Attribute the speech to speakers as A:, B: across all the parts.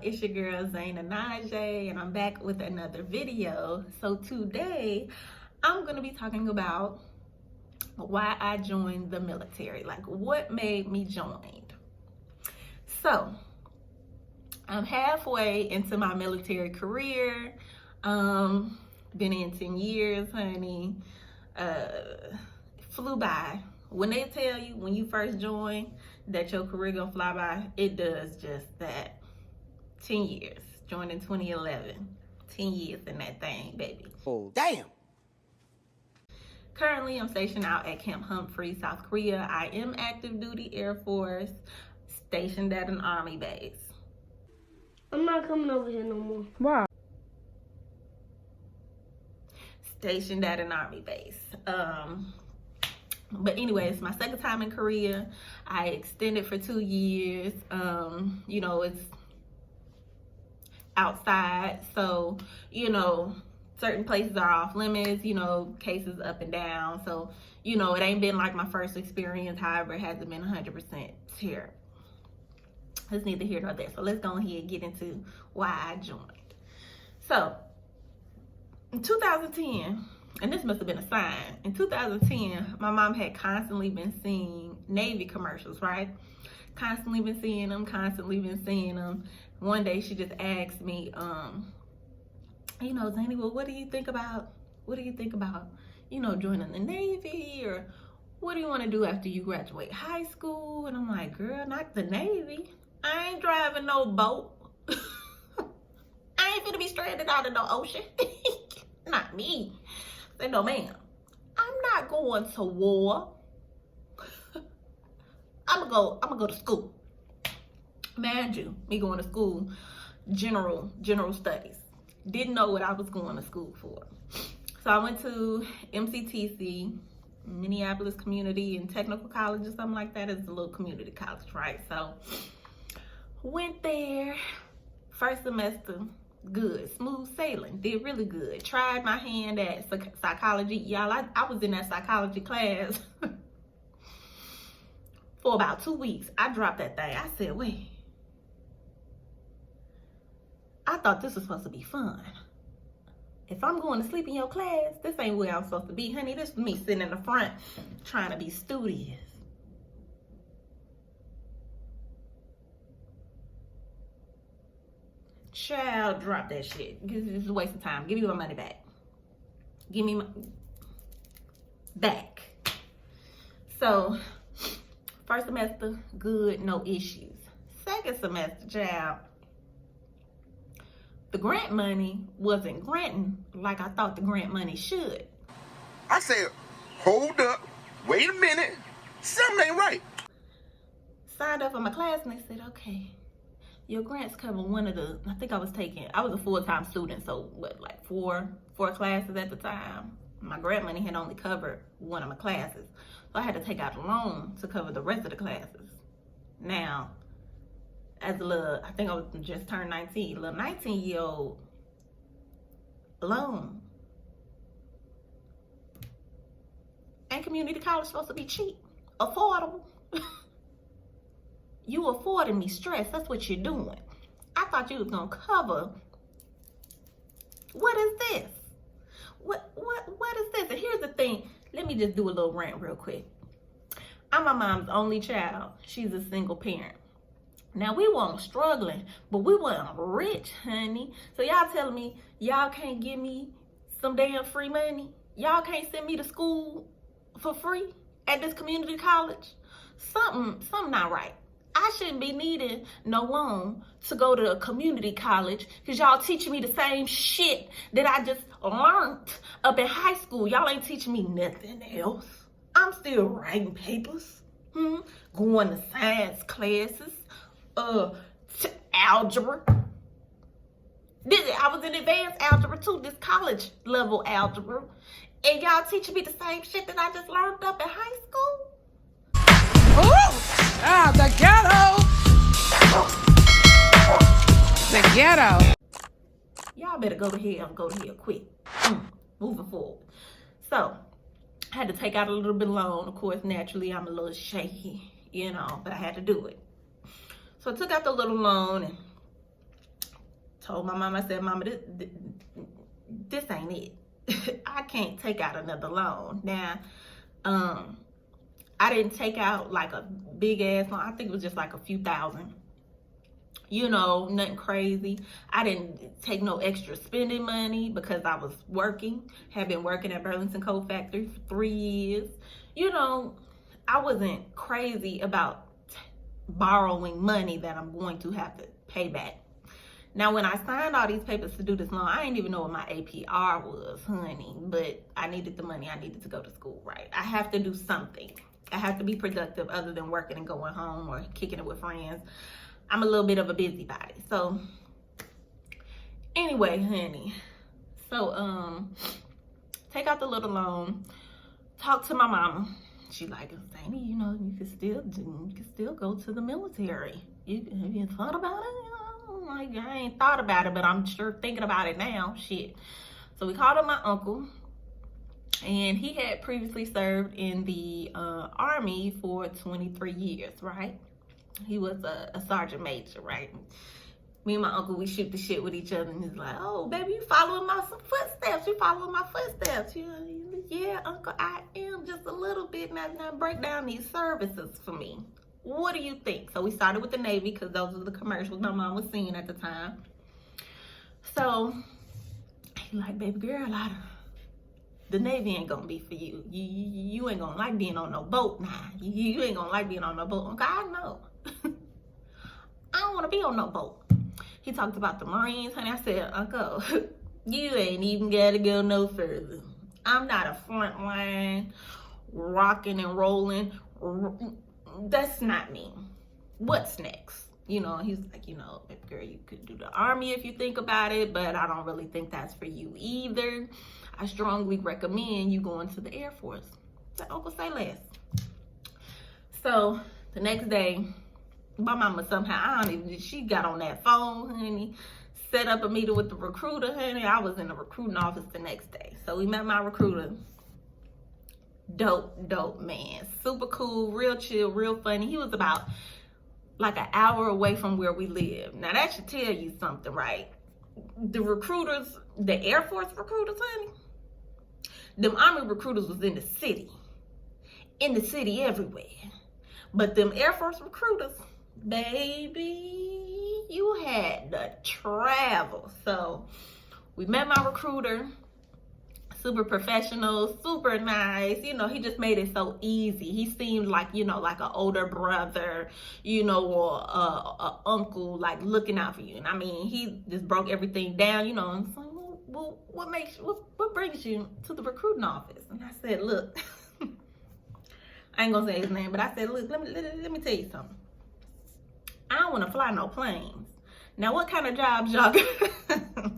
A: It's your girl Inage, and I'm back with another video. So today I'm gonna be talking about why I joined the military, like what made me join. So I'm halfway into my military career. Been in 10 years, honey. Flew by. When they tell you when you first join that your career gonna fly by, it does just that. 10 years. Joined in 2011. 10 years in that thing, baby.
B: Oh, damn.
A: Currently, I'm stationed out at Camp Humphrey, South Korea. I am active duty Air Force, stationed at an Army base.
C: I'm not coming over here no more.
B: Wow.
A: Stationed at an Army base. But anyway, it's my second time in Korea. I extended for 2 years. You know, it's outside, so certain places are off limits, cases up and down, so it ain't been like my first experience. However, it hasn't been 100% terrible. It's neither here nor there. So let's go ahead and get into why I joined. So in 2010, and this must have been a sign, in 2010 my mom had constantly been seeing Navy commercials, right? Constantly been seeing them. One day she just asked me, Zany, well, what do you think about, joining the Navy, or what do you want to do after you graduate high school? And I'm like, girl, not the Navy. I ain't driving no boat. I ain't gonna be stranded out in the ocean. Not me. I said, no, ma'am. I'm not going to war. I'm gonna go to school. Mind you, me going to school, general studies. Didn't know what I was going to school for. So I went to MCTC, Minneapolis Community and Technical College or something like that. It's a little community college, right? So went there, first semester, good, smooth sailing, did really good. Tried my hand at psychology. Y'all, I was in that psychology class for about 2 weeks. I dropped that thing. I said, wait. I thought this was supposed to be fun. If I'm going to sleep in your class, this ain't where I'm supposed to be, honey. This is me sitting in the front trying to be studious. Child, drop that shit. This is a waste of time. Give me my money back. Give me my back. So, first semester, good, no issues. Second semester, child, the grant money wasn't granting like I thought the grant money should.
B: I said, hold up, wait a minute, something ain't right.
A: Signed up for my class and they said, okay, your grants cover one of the, I was a full-time student, so what, like four classes at the time. My grant money had only covered one of my classes. So I had to take out a loan to cover the rest of the classes. Now, as a little, I think I was just turned 19, a little 19-year-old loan. And community college supposed to be cheap, affordable. You affording me stress, that's what you're doing. I thought you was gonna cover. What is this? What is this? And here's the thing, let me just do a little rant real quick. I'm my mom's only child. She's a single parent. Now, we weren't struggling, but we weren't rich, honey. So y'all telling me y'all can't give me some damn free money? Y'all can't send me to school for free at this community college? Something not right. I shouldn't be needing no loan to go to a community college because y'all teaching me the same shit that I just learned up in high school. Y'all ain't teaching me nothing else. I'm still writing papers, going to science classes, algebra. I was in advanced algebra too, this college level algebra. And y'all teaching me the same shit that I just learned up in high school?
D: Oh, the ghetto. The ghetto.
A: Y'all better go to hell quick. Moving forward. So, I had to take out a little bit of loan. Of course, naturally, I'm a little shaky, but I had to do it. So I took out the little loan and told my mom, I said, Mama, this ain't it. I can't take out another loan. Now, I didn't take out like a big ass loan. I think it was just like a few thousand. You know, nothing crazy. I didn't take no extra spending money because I was working. Had been working at Burlington Coat Factory for 3 years. You know, I wasn't crazy about borrowing money that I'm going to have to pay back. Now, when I signed all these papers to do this loan, I didn't even know what my APR was, honey. But I needed the money. I needed to go to school, right? I have to do something. I have to be productive other than working and going home or kicking it with friends. I'm a little bit of a busybody. So, anyway, honey. So, take out the little loan. Talk to my mama. She like, Zany, you know, you can still go to the military. Have you thought about it? Like, I ain't thought about it, but I'm sure thinking about it now. Shit. So we called up my uncle, and he had previously served in the Army for 23 years, right? He was a sergeant major, right? Me and my uncle, we shoot the shit with each other, and he's like, oh, baby, you following my footsteps. You following my footsteps. You know, yeah, Uncle, I am just a little bit. Now break down these services for me. What do you think? So we started with the Navy because those were the commercials my mom was seeing at the time. So he like, baby girl, the Navy ain't gonna be for you. You ain't gonna like being on no boat now. You ain't gonna like being on no boat. Uncle, I know. I don't want to be on no boat. He talked about the Marines, honey. I said, Uncle, you ain't even got to go no further. I'm not a front line, rocking and rolling. That's not me. What's next? You know, he's like, you know, baby girl, you could do the Army if you think about it, but I don't really think that's for you either. I strongly recommend you going to the Air Force. I said, Uncle, say less. So the next day, my mama somehow, she got on that phone, honey, set up a meeting with the recruiter, honey. I was in the recruiting office the next day. So we met my recruiter. Dope man. Super cool, real chill, real funny. He was about like an hour away from where we live. Now that should tell you something, right? The recruiters, the Air Force recruiters, honey, them Army recruiters was in the city everywhere. But them Air Force recruiters, baby, you had to travel. So we met my recruiter. Super professional, super nice. You know, he just made it so easy. He seemed like, you know, like an older brother, you know, or a uncle, like looking out for you. And I mean, he just broke everything down, you know. And so, well, what brings you to the recruiting office? And I said, look, I ain't gonna say his name, but I said, look, let me tell you something. I don't want to fly no planes. Now, what kind of jobs y'all got?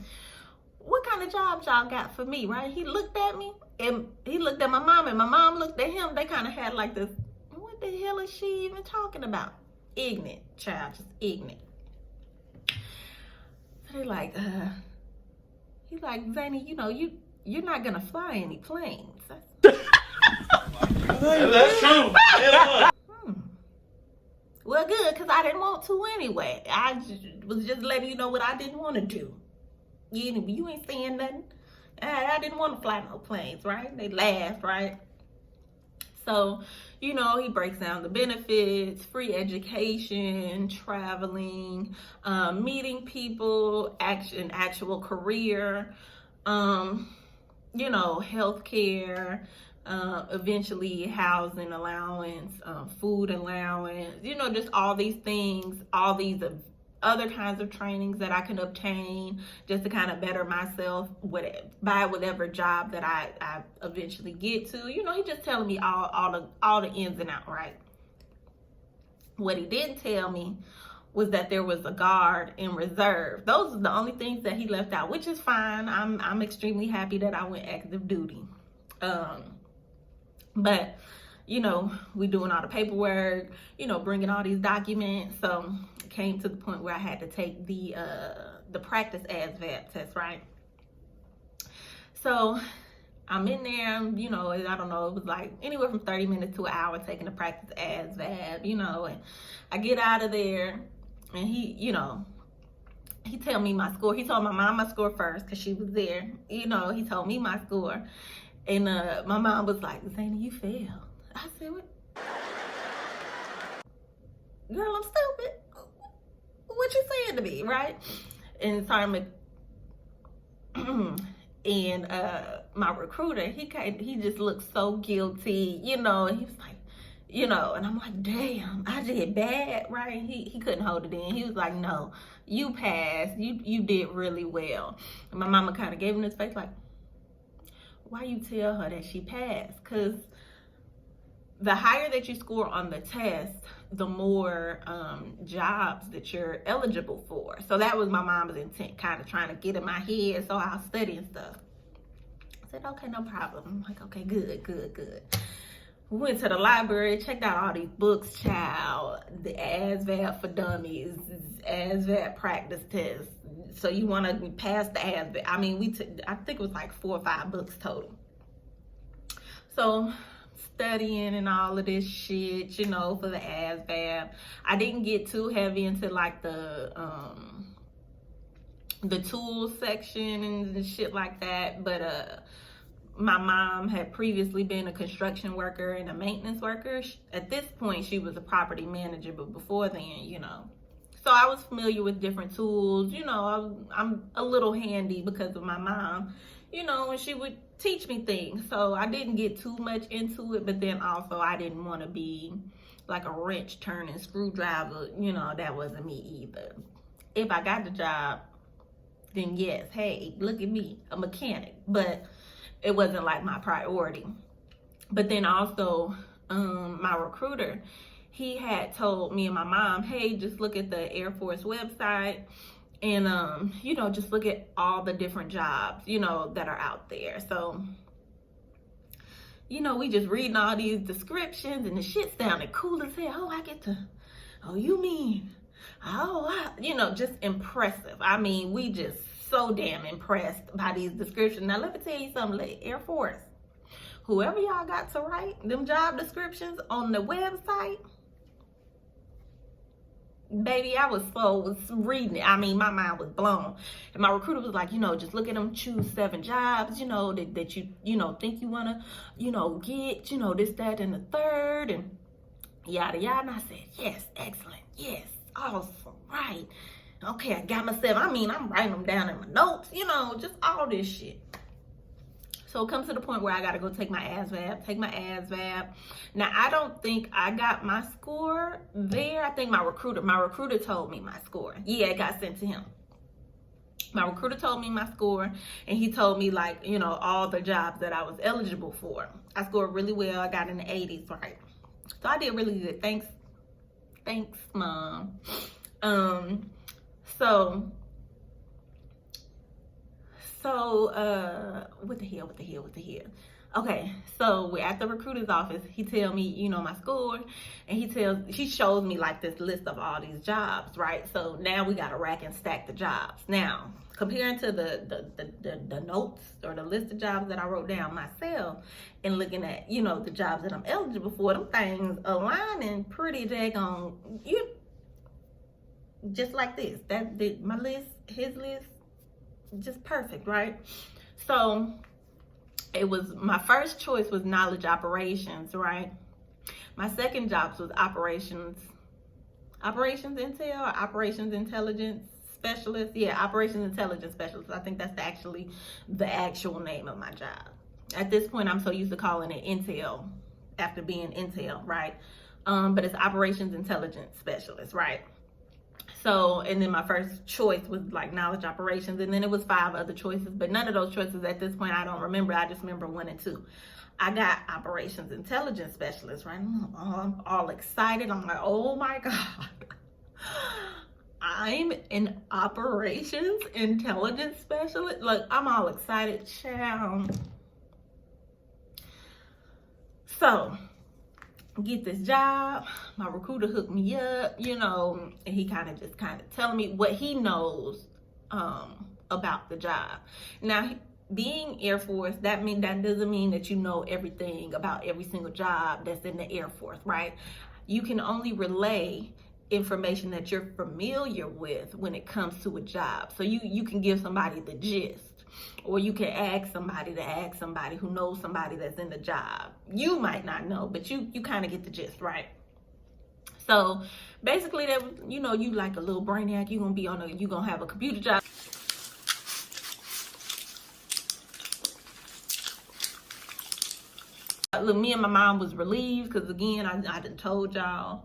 A: What kind of jobs y'all got for me, right? He looked at me, and he looked at my mom, and my mom looked at him. They kind of had like this, what the hell is she even talking about? Ignorant, child, just ignorant. So they like, he's like, Zany, you know, you're not gonna fly any planes.
E: That's true.
A: Well, good, because I didn't want to anyway. I was just letting you know what I didn't want to do. You ain't saying nothing. I didn't want to fly no planes, right? They laughed, right? So, you know, he breaks down the benefits, free education, traveling, meeting people, actual career, you know, healthcare, eventually housing allowance, food allowance, you know, just all these things, all these other kinds of trainings that I can obtain just to kind of better myself by whatever job that I eventually get to. You know, he just telling me all the ins and outs, right? What he didn't tell me was that there was a guard in reserve. Those are the only things that he left out, which is fine. I'm extremely happy that I went active duty. But you know, we doing all the paperwork, you know, bringing all these documents. So it came to the point where I had to take the practice ASVAB test, right? So I'm in there, you know, I don't know, it was like anywhere from 30 minutes to an hour taking the practice ASVAB, you know, and I get out of there, and he, you know, he tell me my score. He told my mom my score first because she was there. You know, he told me my score. And my mom was like, Zana, you failed. I said, what? Girl, I'm stupid. What you saying to me, right? And sorry, and my recruiter, he just looked so guilty, you know, and he was like, you know, and I'm like, damn, I did bad, right? He couldn't hold it in. He was like, no, you passed. You did really well. And my mama kind of gave him this face like, why you tell her that she passed? Because the higher that you score on the test, the more jobs that you're eligible for. So that was my mom's intent, kind of trying to get in my head so I'll study and stuff. I said, okay, no problem. I'm like, okay, good. We went to the library, checked out all these books, child. The ASVAB for dummies, ASVAB practice test. So you want to pass the ASVAB. I mean, I think it was like 4 or 5 books total. So studying and all of this shit, you know, for the ASVAB. I didn't get too heavy into like the tools section and shit like that, but my mom had previously been a construction worker and a maintenance worker. At this point, she was a property manager, but before then, you know. So I was familiar with different tools. You know, I'm a little handy because of my mom, you know, and she would teach me things. So I didn't get too much into it, but then also I didn't want to be like a wrench turning screwdriver. You know, that wasn't me either. If I got the job, then yes, hey, look at me, a mechanic. But it wasn't like my priority. But then also my recruiter, he had told me and my mom, hey, just look at the Air Force website and you know, just look at all the different jobs, you know, that are out there. So, you know, we just reading all these descriptions and the shit sounded cool as hell. Oh, you mean, you know, just impressive. I mean, we just so damn impressed by these descriptions. Now, let me tell you something, like Air Force, whoever y'all got to write them job descriptions on the website, baby, I was reading it. I mean, my mind was blown. And my recruiter was like, you know, just look at them, choose 7 jobs, you know, that you know, think you want to, you know, get, you know, this, that, and the third, and yada, yada. And I said, yes, excellent. Yes, awesome, right. Okay, I got myself. I mean, I'm writing them down in my notes, you know, just all this shit. So it comes to the point where I got to go take my ASVAB. Now, I don't think I got my score there. I think my recruiter told me my score. Yeah, it got sent to him. My recruiter told me my score, and he told me, like, you know, all the jobs that I was eligible for. I scored really well. I got in the 80s, right? So I did really good. Thanks, Mom. So what the hell? Okay, so we're at the recruiter's office. He tell me, you know, my score, and he shows me like this list of all these jobs, right? So now we got to rack and stack the jobs. Now, comparing to the notes or the list of jobs that I wrote down myself and looking at, you know, the jobs that I'm eligible for, them things aligning pretty daggone, just like this. My list, his list, just perfect, right? So it was, my first choice was knowledge operations, right? My second job was operations intel or operations intelligence specialist. Yeah, operations intelligence specialist. I think that's actually the actual name of my job. At this point, I'm so used to calling it intel after being intel, right? But it's operations intelligence specialist, right? So, and then my first choice was like knowledge operations, and then it was 5 other choices, but none of those choices at this point I don't remember. I just remember 1 and 2. I got operations intelligence specialist, right? I'm all excited. I'm like, oh my God, I'm an operations intelligence specialist. Like, I'm all excited, child. So, get this job. My recruiter hooked me up, you know, and he kind of telling me what he knows about the job. Now, being Air Force, that doesn't mean that you know everything about every single job that's in the Air Force, right? You can only relay information that you're familiar with when it comes to a job. So you can give somebody the gist, or you can ask somebody who knows somebody that's in the job. You might not know, but you kind of get the gist, right? So basically, that, you know, you like a little brainiac, you're gonna have a computer job. Look, me and my mom was relieved, because again, I done told y'all,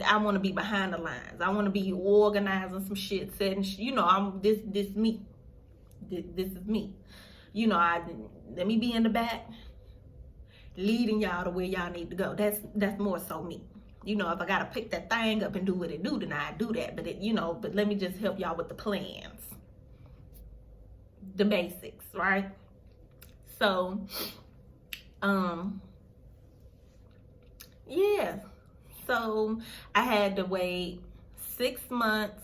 A: I want to be behind the lines. I want to be organizing some shit, setting, you know, this me. This is me. You know, let me be in the back, leading y'all to where y'all need to go. That's more so me. You know, if I gotta pick that thing up and do what it do, then I do that. But but let me just help y'all with the plans, the basics, right? So, yeah. So I had to wait 6 months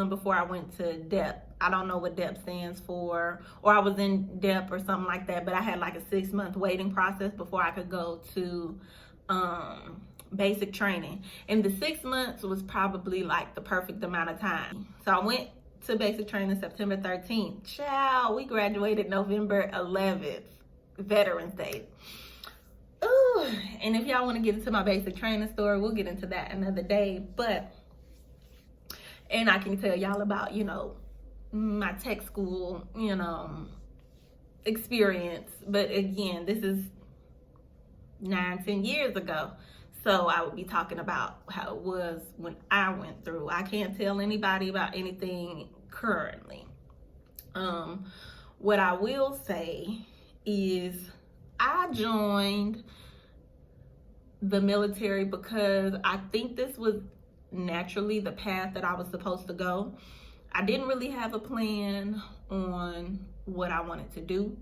A: before I went to DEP. I don't know what DEP stands for, or I was in DEP or something like that, but I had like a 6-month waiting process before I could go to basic training. And the 6 months was probably like the perfect amount of time. So I went to basic training September 13th. Child, we graduated November 11th, Veterans Day. Ooh, and if y'all want to get into my basic training story, we'll get into that another day. And I can tell y'all about, you know, my tech school, you know, experience. But again, this is 9-10 years ago. So I would be talking about how it was when I went through. I can't tell anybody about anything currently. What I will say is I joined the military because I think this was naturally the path that I was supposed to go. I didn't really have a plan on what I wanted to do.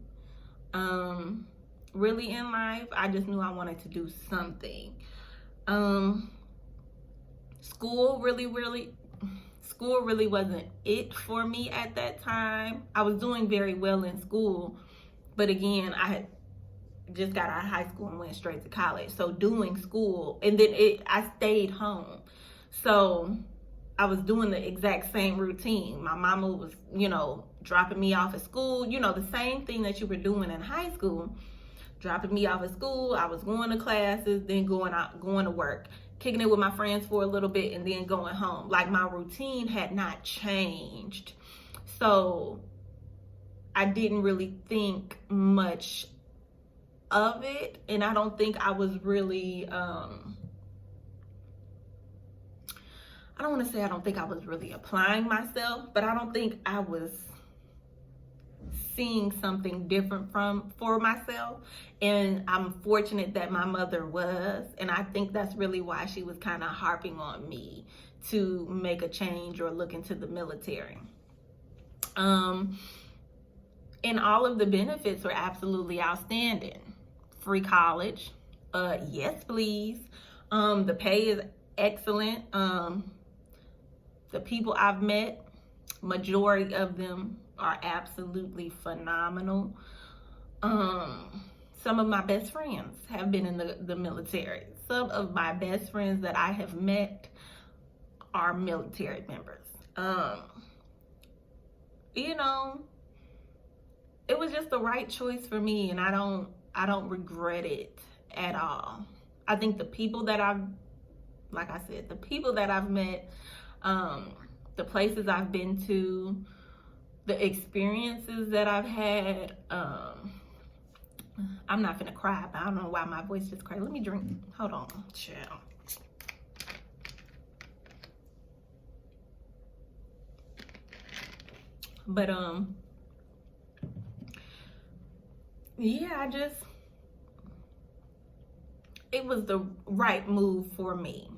A: Really in life, I just knew I wanted to do something. School really wasn't it for me at that time. I was doing very well in school, but again, I had just got out of high school and went straight to college. So doing school, and then I stayed home. So I was doing the exact same routine. My mama was, you know, dropping me off at school, you know, the same thing that you were doing in high school, dropping me off at school. I was going to classes, then going to work, kicking it with my friends for a little bit, and then going home. Like, my routine had not changed. So I didn't really think much of it, and I don't think I was really I don't want to say I don't think I was really applying myself, but I don't think I was seeing something different for myself. And I'm fortunate that my mother was, and I think that's really why she was kind of harping on me to make a change or look into the military. And all of the benefits were absolutely outstanding. Free college, yes please. The pay is excellent. The people I've met, majority of them are absolutely phenomenal. Some of my best friends have been in the military. Some of my best friends that I have met are military members. You know, it was just the right choice for me, and I don't regret it at all. I think the people that like I said, the people that I've met, the places I've been to, the experiences that I've had, I'm not gonna cry, but I don't know why my voice just cracked. Let me drink. Hold on, chill. But yeah, it was the right move for me.